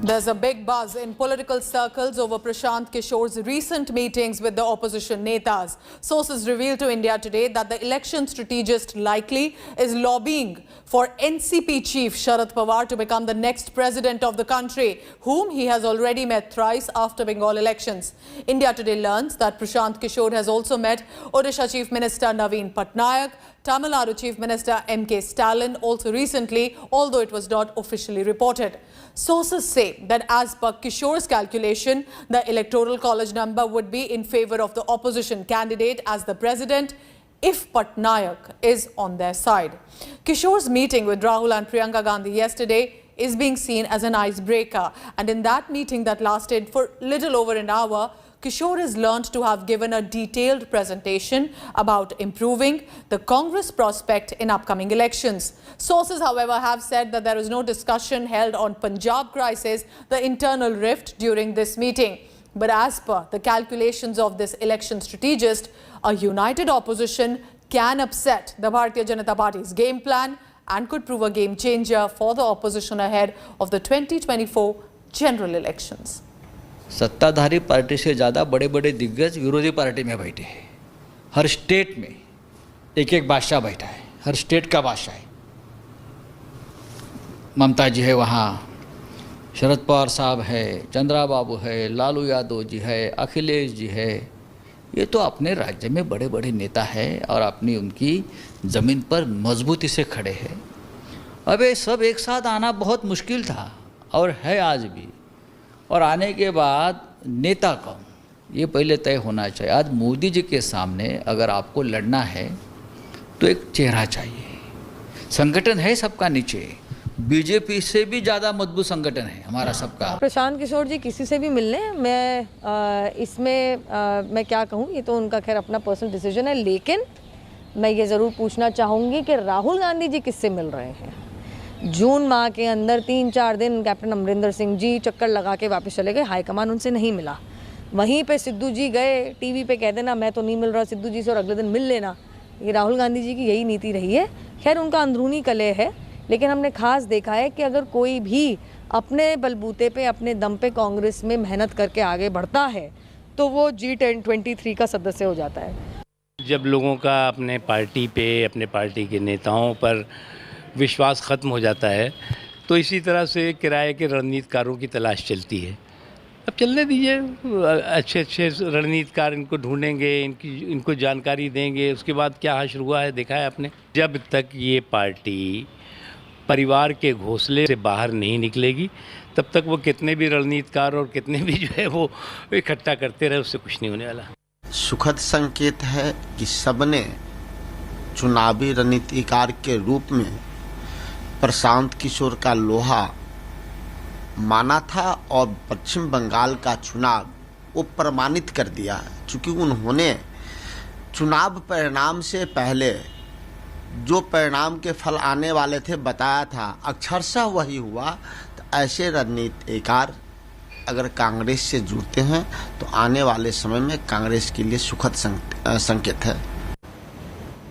There's a big buzz in political circles over Prashant Kishore's recent meetings with the opposition netas. Sources revealed to India Today that the election strategist likely is lobbying for NCP chief Sharad Pawar to become the next president of the country, whom he has already met thrice after Bengal elections. India Today learns that Prashant Kishore has also met Odisha Chief Minister Naveen Patnaik, Tamil Nadu Chief Minister M.K. Stalin also recently, although it was not officially reported. Sources say that as per Kishore's calculation, the electoral college number would be in favour of the opposition candidate as the president if Patnaik is on their side. Kishore's meeting with Rahul and Priyanka Gandhi yesterday is being seen as an icebreaker, and in that meeting that lasted for little over an hour, Kishore is learned to have given a detailed presentation about improving the Congress prospect in upcoming elections. Sources, however, have said that there is no discussion held on Punjab crisis, the internal rift during this meeting. But as per the calculations of this election strategist, a united opposition can upset the Bharatiya Janata Party's game plan and could prove a game changer for the opposition ahead of the 2024 general elections. सत्ताधारी party से ज़्यादा बड़े बड़े दिग्गज विरोधी party में बैठे हैं। हर स्टेट में एक एक बादशाह बैठा है, हर स्टेट का बादशाह है। ममता जी है वहाँ, शरद पवार साहब है, चंद्रा बाबू है, लालू यादव जी है, अखिलेश जी है। ये तो अपने राज्य में बड़े बड़े नेता हैं और अपनी उनकी ज़मीन पर मजबूती से खड़े हैं। अब ये सब एक साथ आना बहुत मुश्किल था और है आज भी, और आने के बाद नेता कौन, ये पहले तय होना चाहिए। आज मोदी जी के सामने अगर आपको लड़ना है तो एक चेहरा चाहिए। संगठन है सबका नीचे, बीजेपी से भी ज़्यादा मजबूत संगठन है हमारा सबका। प्रशांत किशोर जी किसी से भी मिल लें, मैं क्या कहूँ, ये तो उनका खैर अपना पर्सनल डिसीजन है, लेकिन मैं ये ज़रूर पूछना चाहूँगी कि राहुल गांधी जी किससे मिल रहे हैं। जून माह के अंदर 3-4 दिन कैप्टन अमरिंदर सिंह जी चक्कर लगा के वापस चले गए, हाईकमान उनसे नहीं मिला। वहीं पे सिद्धू जी गए, टीवी पे कह देना मैं तो नहीं मिल रहा सिद्धू जी से और अगले दिन मिल लेना। ये राहुल गांधी जी की यही नीति रही है। खैर उनका अंदरूनी कलह है, लेकिन हमने खास देखा है कि अगर कोई भी अपने बलबूते पे अपने दम पे कांग्रेस में मेहनत करके आगे बढ़ता है तो वो G23 का सदस्य हो जाता है। जब लोगों का अपने पार्टी पे, अपने पार्टी के नेताओं पर विश्वास ख़त्म हो जाता है तो इसी तरह से किराए के रणनीतिकारों की तलाश चलती है। अब चलने दीजिए, अच्छे अच्छे रणनीतिकार इनको ढूंढेंगे, इनको जानकारी देंगे, उसके बाद क्या हश्र हुआ है देखा है आपने। जब तक ये पार्टी परिवार के घोंसले से बाहर नहीं निकलेगी तब तक वो कितने भी रणनीतिकार और कितने भी जो है वो इकट्ठा करते रहे, उससे कुछ नहीं होने वाला। सुखद संकेत है कि सबने चुनावी रणनीतिकार के रूप में प्रशांत किशोर का लोहा माना था और पश्चिम बंगाल का चुनाव वो प्रमाणित कर दिया, चूँकि उन्होंने चुनाव परिणाम से पहले जो परिणाम के फल आने वाले थे बताया था, अक्षरशः वही हुआ। तो ऐसे रणनीतिकार अगर कांग्रेस से जुड़ते हैं तो आने वाले समय में कांग्रेस के लिए सुखद संकेत है।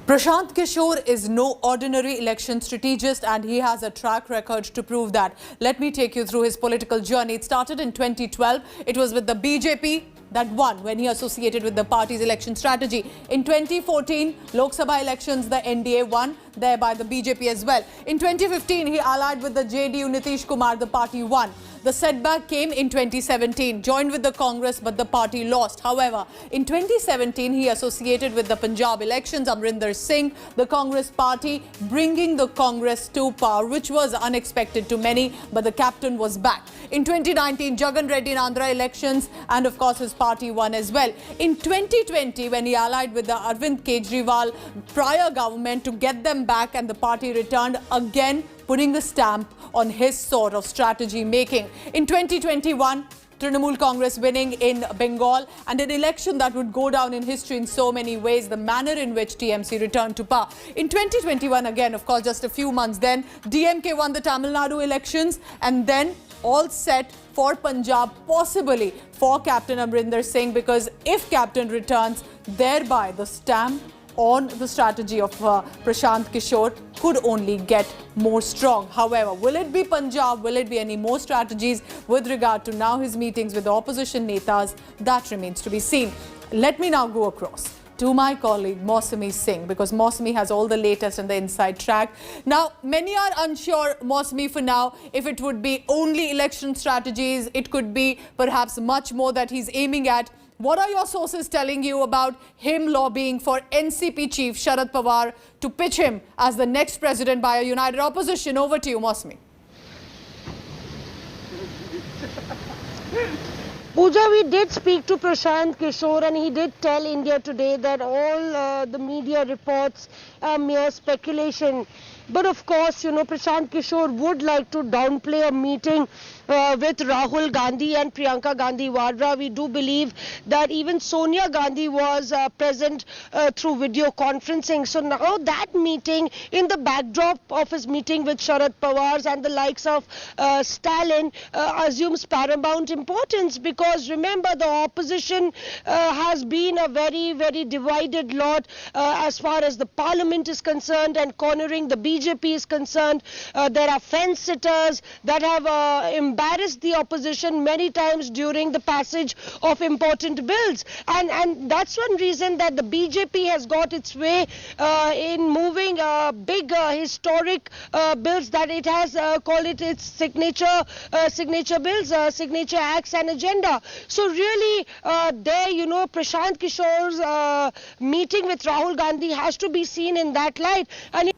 Prashant Kishore is no ordinary election strategist and he has a track record to prove that. Let me take you through his political journey. It started in 2012. It was with the BJP that won when he associated with the party's election strategy. In 2014, Lok Sabha elections, the NDA won, thereby the BJP as well. In 2015, he allied with the JDU Nitish Kumar, the party won. The setback came in 2017, joined with the Congress, but the party lost. However, in 2017, he associated with the Punjab elections, Amrinder Singh, the Congress party, bringing the Congress to power, which was unexpected to many, but the captain was back. In 2019, Jagan Reddy in Andhra elections, and of course, his party won as well. In 2020, when he allied with the Arvind Kejriwal prior government to get them back, and the party returned again, putting the stamp on his sort of strategy making. In 2021, Trinamool Congress winning in Bengal, and an election that would go down in history in so many ways, the manner in which TMC returned to power. In 2021, again, of course, just a few months then, DMK won the Tamil Nadu elections, and then all set for Punjab, possibly for Captain Amrinder Singh, because if Captain returns, thereby the stamp on the strategy of Prashant Kishore could only get more strong. However, will it be Punjab? Will it be any more strategies with regard to now his meetings with the opposition netas? That remains to be seen. Let me now go across to my colleague Mausami Singh, because Mausami has all the latest and the inside track. Now, many are unsure, Mausami, for now, if it would be only election strategies, it could be perhaps much more that he's aiming at. What are your sources telling you about him lobbying for NCP chief Sharad Pawar to pitch him as the next president by a united opposition? Over to you, Mausami. Pooja, we did speak to Prashant Kishore and he did tell India Today that all the media reports are mere speculation. But of course, you know, Prashant Kishore would like to downplay a meeting with Rahul Gandhi and Priyanka Gandhi Vadra. We do believe that even Sonia Gandhi was present through video conferencing. So now that meeting, in the backdrop of his meeting with Sharad Pawar and the likes of Stalin, assumes paramount importance, because remember, the opposition has been a very, very divided lot as far as the parliament is concerned and cornering the BJP is concerned. There are fence sitters that have embarrassed the opposition many times during the passage of important bills, and that's one reason that the BJP has got its way in moving big historic bills that it has called it its signature bills, signature acts and agenda. So really there, you know, Prashant Kishore's meeting with Rahul Gandhi has to be seen in that light, and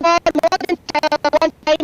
more than one time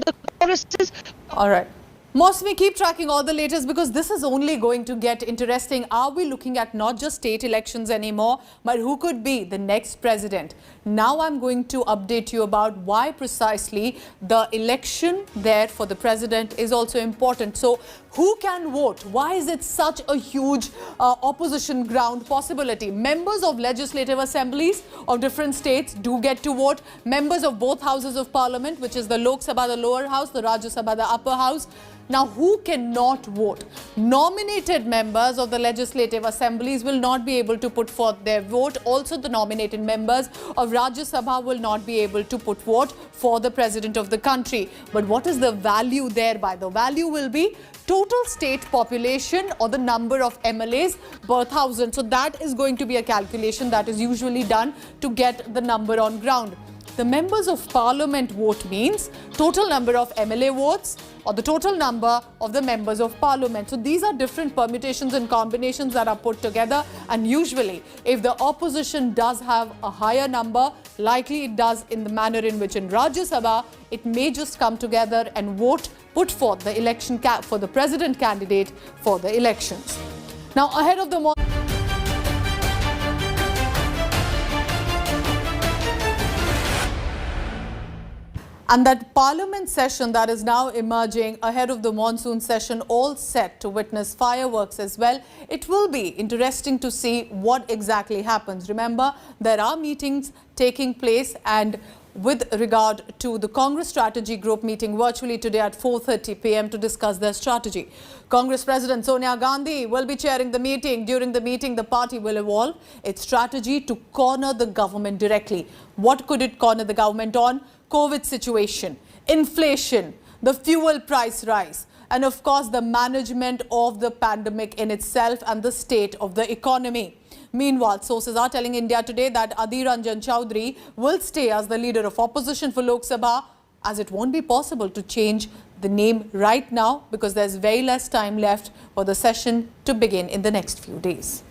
the choruses. All right. Mausami, keep tracking all the latest, because this is only going to get interesting. Are we looking at not just state elections anymore, but who could be the next president? Now I'm going to update you about why precisely the election there for the president is also important. So who can vote? Why is it such a huge opposition ground possibility? Members of legislative assemblies of different states do get to vote. Members of both houses of parliament, which is the Lok Sabha, the lower house, the Rajya Sabha, the upper house. Now, who cannot vote? Nominated members of the legislative assemblies will not be able to put forth their vote. Also, the nominated members of Rajya Sabha will not be able to put vote for the president of the country. But what is the value thereby? The value will be total state population or the number of MLAs per thousand. So that is going to be a calculation that is usually done to get the number on ground. The members of parliament vote means total number of MLA votes or the total number of the members of parliament. So these are different permutations and combinations that are put together, and usually if the opposition does have a higher number, likely it does in the manner in which in Rajya Sabha, it may just come together and vote, put forth the election for the president candidate for the elections. Now, ahead of the and that parliament session that is now emerging ahead of the monsoon session, all set to witness fireworks as well. It will be interesting to see what exactly happens. Remember, there are meetings taking place, and with regard to the Congress strategy group meeting virtually today at 4:30 p.m. to discuss their strategy. Congress President Sonia Gandhi will be chairing the meeting. During the meeting, the party will evolve its strategy to corner the government directly. What could it corner the government on? COVID situation, inflation, the fuel price rise, and of course the management of the pandemic in itself and the state of the economy. Meanwhile, sources are telling India Today that Adhir Ranjan Chaudhary will stay as the leader of opposition for Lok Sabha, as it won't be possible to change the name right now because there's very less time left for the session to begin in the next few days.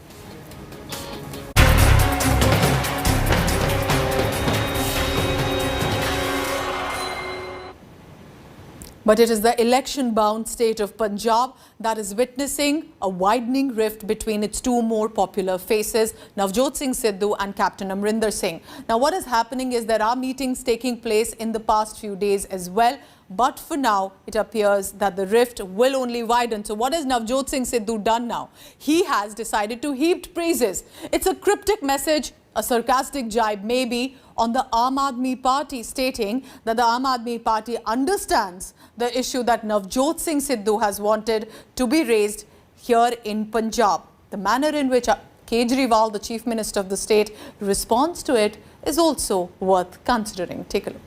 But it is the election-bound state of Punjab that is witnessing a widening rift between its two more popular faces, Navjot Singh Sidhu and Captain Amrinder Singh. Now, what is happening is there are meetings taking place in the past few days as well. But for now, it appears that the rift will only widen. So what has Navjot Singh Sidhu done now? He has decided to heap praises. It's a cryptic message, a sarcastic jibe maybe, on the Aam Aadmi Party, stating that the Aam Aadmi Party understands the issue that Navjot Singh Sidhu has wanted to be raised here in Punjab. The manner in which Kejriwal, the Chief Minister of the state, response to it is also worth considering. Take a look.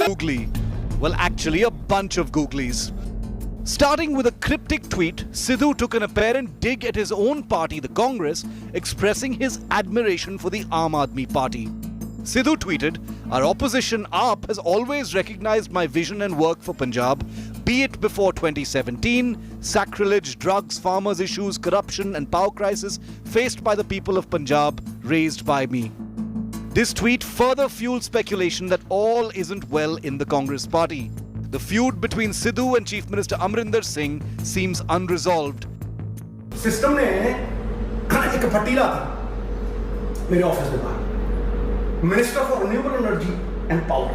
Googly. Well, actually, a bunch of googlies. Starting with a cryptic tweet, Sidhu took an apparent dig at his own party, the Congress, expressing his admiration for the Aam Aadmi Party. Sidhu tweeted, "Our opposition AAP has always recognized my vision and work for Punjab, be it before 2017, sacrilege, drugs, farmers' issues, corruption and power crisis faced by the people of Punjab, raised by me." This tweet further fueled speculation that all isn't well in the Congress party. The feud between Sidhu and Chief Minister Amrinder Singh seems unresolved. System ने एक फट्टी ला थी मेरे office के बाहर, minister for renewable energy and power.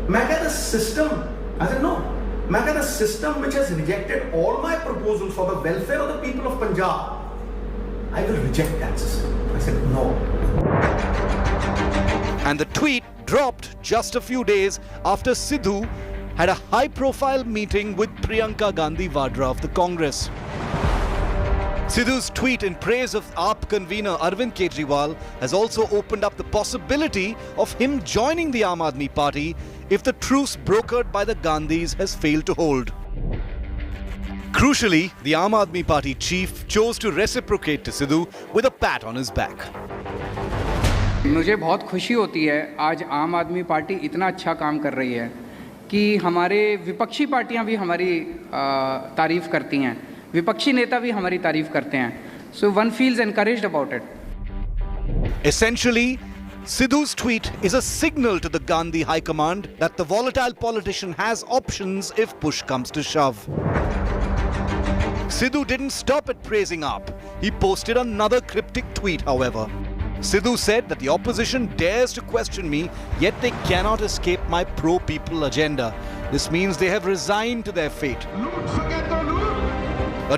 मैं कहता system, I said no, मैं कहता system which has rejected all my proposals for the welfare of the people of Punjab, I will reject that system. I said no. And the tweet dropped just a few days after Sidhu had a high-profile meeting with Priyanka Gandhi Vadra of the Congress. Sidhu's tweet in praise of AAP convener Arvind Kejriwal has also opened up the possibility of him joining the Aam Aadmi Party if the truce brokered by the Gandhis has failed to hold. Crucially, the Aam Aadmi Party chief chose to reciprocate to Sidhu with a pat on his back. मुझे बहुत खुशी होती है आज आम आदमी party इतना अच्छा काम कर रही है कि हमारे विपक्षी पार्टियां भी हमारी तारीफ करती हैं, विपक्षी नेता भी हमारी तारीफ करते हैं. So one feels encouraged about it. Essentially, Sidhu's tweet is a signal to the Gandhi High Command that the volatile politician has options if push comes to shove. Sidhu didn't stop at praising AAP. He posted another cryptic tweet, however. Sidhu said that the opposition dares to question me, yet they cannot escape my pro-people agenda. This means they have resigned to their fate.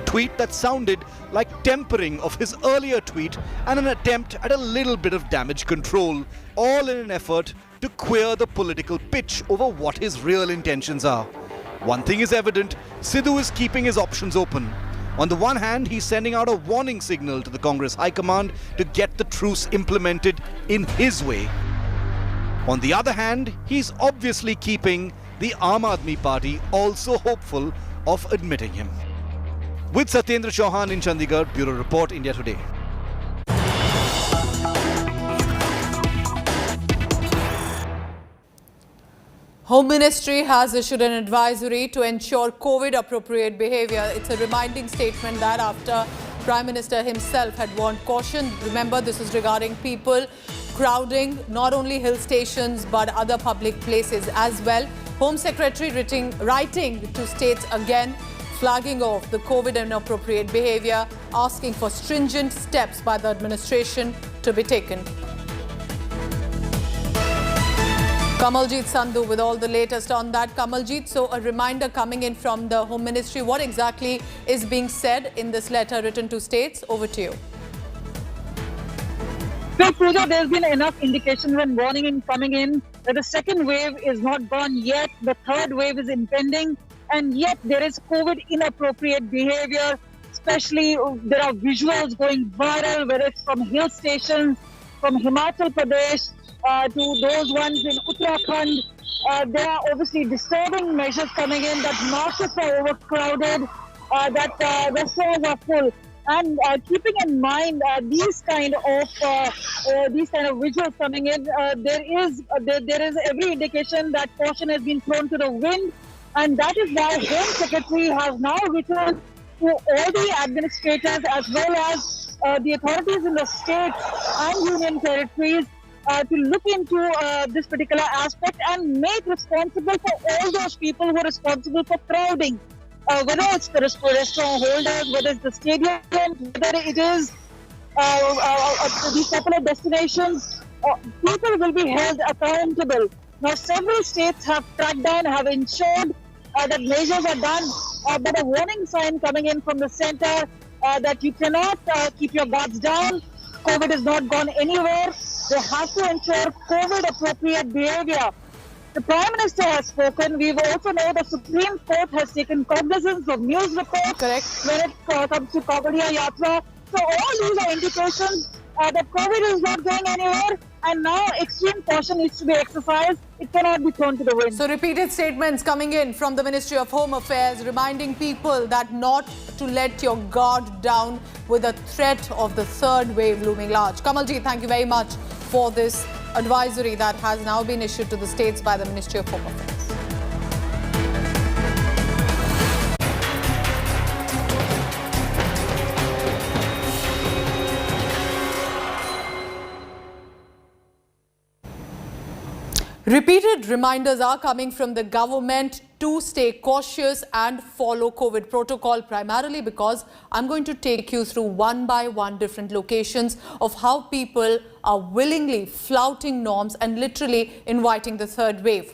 A tweet that sounded like tempering of his earlier tweet and an attempt at a little bit of damage control, all in an effort to queer the political pitch over what his real intentions are. One thing is evident, Sidhu is keeping his options open. On the one hand, he's sending out a warning signal to the Congress High Command to get the truce implemented in his way. On the other hand, he's obviously keeping the Aam Aadmi Party also hopeful of admitting him. With Satyendra Chauhan in Chandigarh, Bureau Report, India Today. Home Ministry has issued an advisory to ensure COVID-appropriate behaviour. It's a reminding statement that after Prime Minister himself had warned caution. Remember, this is regarding people crowding not only hill stations but other public places as well. Home Secretary writing to states again, flagging off the COVID inappropriate behaviour, asking for stringent steps by the administration to be taken. Kamaljeet Sandhu with all the latest on that. Kamaljeet, so a reminder coming in from the Home Ministry. What exactly is being said in this letter written to states? Over to you. Well, Pooja, there's been enough indications and warning coming in that the second wave is not gone yet. The third wave is impending, and yet there is COVID inappropriate behavior. Especially there are visuals going viral, whether it's from hill stations, from Himachal Pradesh, to those ones in Uttarakhand. There are obviously disturbing measures coming in that markets are overcrowded, that restaurants are full. And keeping in mind these kind of visuals coming in, there is every indication that caution has been thrown to the wind, and that is why Home Secretary has now written to all the administrators as well as the authorities in the states and union territories to look into this particular aspect and make responsible for all those people who are responsible for crowding. Whether it's the restaurant holders, whether it's the stadium, whether it is these popular destinations, people will be held accountable. Now, several states have cracked down, have ensured that measures are done, but a warning sign coming in from the center that you cannot keep your guards down. COVID is not gone anywhere. They have to ensure COVID-appropriate behavior. The Prime Minister has spoken. We also know the Supreme Court has taken cognizance of news reports when it comes to Kavadiya Yatra. So all these are indications that COVID is not going anywhere, and now extreme caution needs to be exercised. It cannot be thrown to the wind. So repeated statements coming in from the Ministry of Home Affairs reminding people that not to let your guard down with the threat of the third wave looming large. Kamalji, thank you very much for this advisory that has now been issued to the states by the Ministry of Home Affairs. Repeated reminders are coming from the government to stay cautious and follow COVID protocol, primarily because I'm going to take you through one by one different locations of how people are willingly flouting norms and literally inviting the third wave.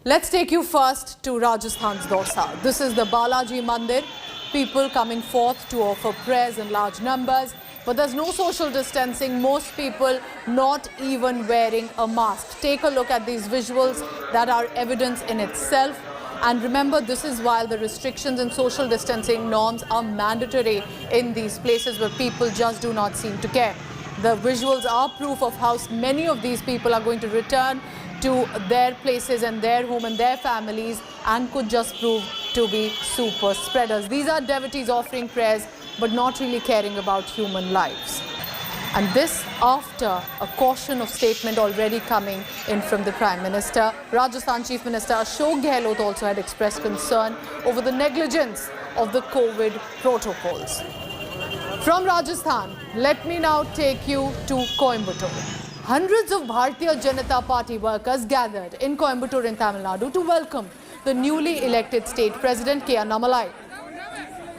Let's take you first to Rajasthan's Dausa. This is the Balaji Mandir. People coming forth to offer prayers in large numbers. But there's no social distancing, most people not even wearing a mask. Take a look at these visuals that are evidence in itself. And remember, this is while the restrictions and social distancing norms are mandatory in these places where people just do not seem to care. The visuals are proof of how many of these people are going to return to their places and their home and their families and could just prove to be super spreaders. These are devotees offering prayers but not really caring about human lives. And this after a caution of statement already coming in from the Prime Minister. Rajasthan Chief Minister Ashok Gehlot also had expressed concern over the negligence of the COVID protocols. From Rajasthan, let me now take you to Coimbatore. Hundreds of Bharatiya Janata Party workers gathered in Coimbatore in Tamil Nadu to welcome the newly elected state president K. Annamalai.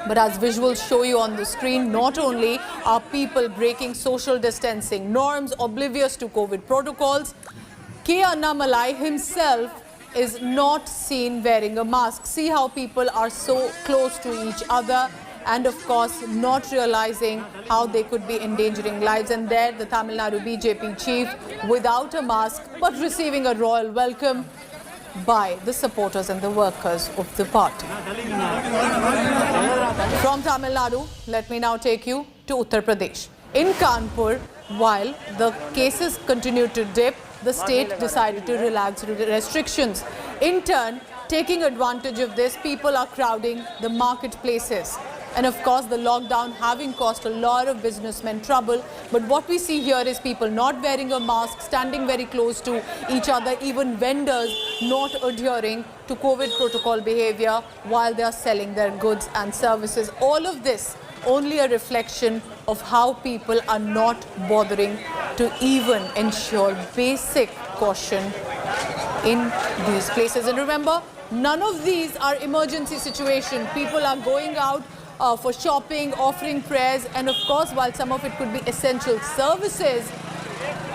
But as visuals show you on the screen, not only are people breaking social distancing norms, oblivious to COVID protocols, K. Annamalai himself is not seen wearing a mask. See how people are so close to each other and of course not realizing how they could be endangering lives. And there the Tamil Nadu BJP chief without a mask but receiving a royal welcome by the supporters and the workers of the party. From Tamil Nadu, let me now take you to Uttar Pradesh. In Kanpur, while the cases continued to dip, the state decided to relax restrictions. In turn, taking advantage of this, people are crowding the marketplaces. And of course, the lockdown having caused a lot of businessmen trouble. But what we see here is people not wearing a mask, standing very close to each other, even vendors not adhering to COVID protocol behavior while they are selling their goods and services. All of this only a reflection of how people are not bothering to even ensure basic caution in these places. And remember, none of these are emergency situations. People are going out for shopping, offering prayers, and of course, while some of it could be essential services,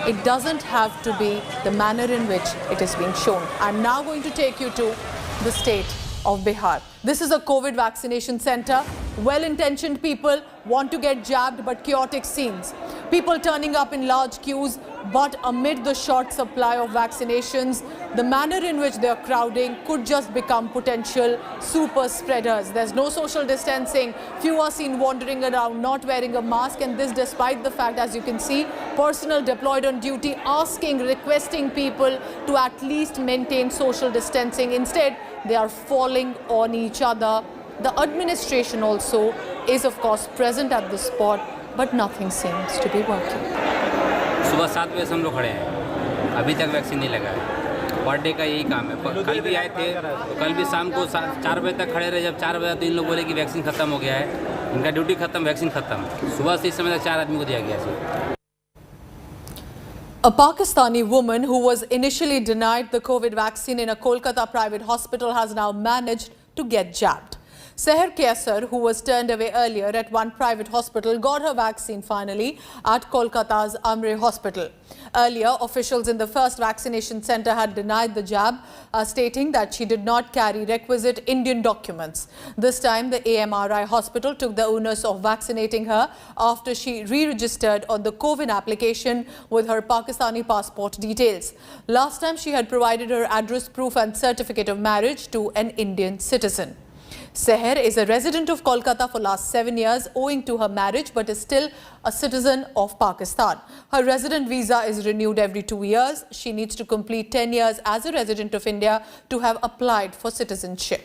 it doesn't have to be the manner in which it is being shown. I'm now going to take you to the state of Bihar. This is a COVID vaccination center. Well-intentioned people want to get jabbed, but chaotic scenes. People turning up in large queues, but amid the short supply of vaccinations, the manner in which they are crowding could just become potential super spreaders. There's no social distancing. Few are seen wandering around, not wearing a mask, and this despite the fact, as you can see, personnel deployed on duty asking, requesting people to at least maintain social distancing. Instead, they are falling on each other. The administration also is, of course, present at the spot, but nothing seems to be working. सुबह 7 बजे से हम लोग खड़े हैं, अभी तक vaccine नहीं लगा है। पर डे का यही काम है। कल भी आए थे, तो कल भी शाम को 4 बजे तक खड़े रहे। जब 4 बजे तो इन लोग बोले कि वैक्सीन खत्म हो गया है, इनका ड्यूटी खत्म, वैक्सीन खत्म। सुबह से इस समय तक 4 आदमी को दिया गया। A Pakistani woman who was initially denied the COVID vaccine in a Kolkata private hospital has now managed to get jabbed. Seher Kaisar, who was turned away earlier at one private hospital, got her vaccine finally at Kolkata's Amrey Hospital. Earlier, officials in the first vaccination centre had denied the jab, stating that she did not carry requisite Indian documents. This time, the AMRI hospital took the onus of vaccinating her after she re-registered on the CoWIN application with her Pakistani passport details. Last time, she had provided her address proof and certificate of marriage to an Indian citizen. Seher is a resident of Kolkata for last 7 years owing to her marriage, but is still a citizen of Pakistan. Her resident visa is renewed every 2 years. She needs to complete 10 years as a resident of India to have applied for citizenship.